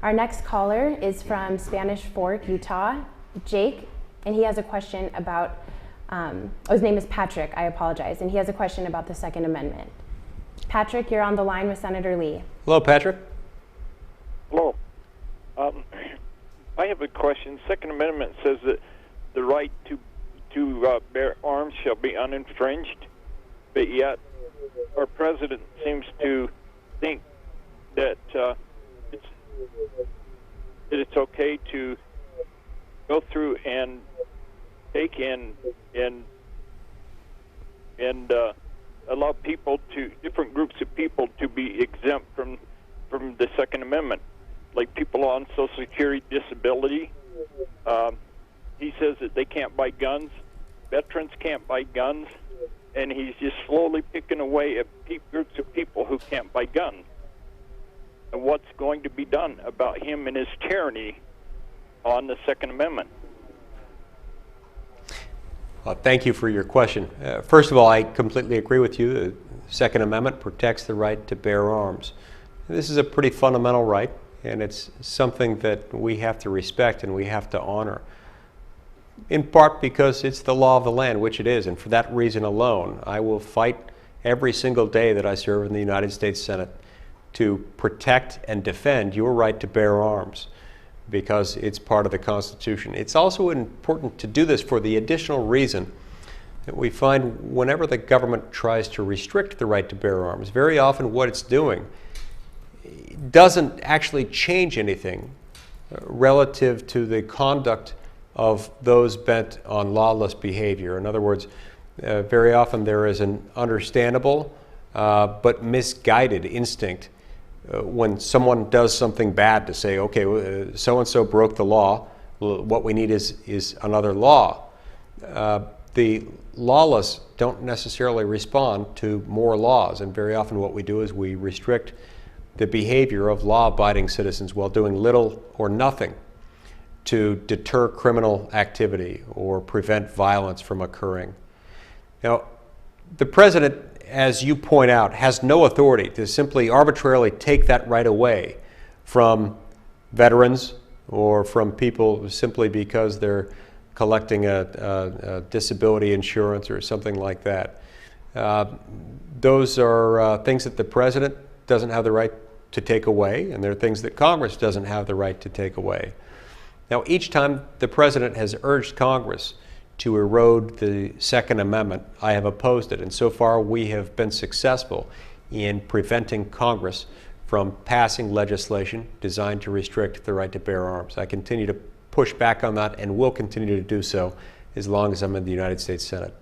Our next caller is from Spanish Fork, Utah, Jake, and he has a question about, his name is Patrick, I apologize, and he has a question about the Second Amendment. Patrick, you're on the line with Senator Lee. Hello, Patrick. Hello. I have a question. Second Amendment says that the right to bear arms shall be uninfringed, but yet our president seems to think that it's okay to go through and take in and allow people different groups of people to be exempt from the Second Amendment, like people on Social Security disability. He says that they can't buy guns, veterans can't buy guns, and he's just slowly picking away at groups of people who can't buy guns. And what's going to be done about him and his tyranny on the Second Amendment? Thank you for your question. First of all, I completely agree with you. The Second Amendment protects the right to bear arms. This is a pretty fundamental right, and it's something that we have to respect and we have to honor, in part because it's the law of the land, which it is, and for that reason alone, I will fight every single day that I serve in the United States Senate to protect and defend your right to bear arms, because it's part of the Constitution. It's also important to do this for the additional reason that we find whenever the government tries to restrict the right to bear arms, very often what it's doing doesn't actually change anything relative to the conduct of those bent on lawless behavior. In other words, very often there is an understandable but misguided instinct when someone does something bad to say, okay, so-and-so broke the law, what we need is another law. The lawless don't necessarily respond to more laws, and very often what we do is we restrict the behavior of law-abiding citizens while doing little or nothing to deter criminal activity or prevent violence from occurring. Now, the president, as you point out, has no authority to simply arbitrarily take that right away from veterans or from people simply because they're collecting a disability insurance or something like that. Those are things that the president doesn't have the right to take away, and they're things that Congress doesn't have the right to take away. Now, each time the president has urged Congress to erode the Second Amendment, I have opposed it, and so far we have been successful in preventing Congress from passing legislation designed to restrict the right to bear arms. I continue to push back on that and will continue to do so as long as I'm in the United States Senate.